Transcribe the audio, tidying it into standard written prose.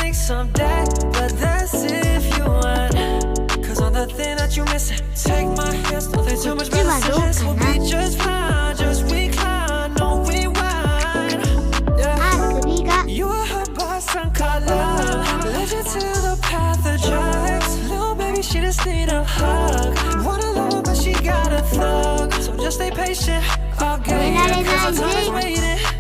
make someday, but that's if you want. Cause on the thing that you missing, take my hands, nothing too much messages. We'll be just fine, just recline, no rewind. Yeah. You were hurt by some color, led you to the path of drugs. Little baby, she just need a hug. Wanna love her, but she got a thug. So just stay patient, I'll get it, cause our time is waiting.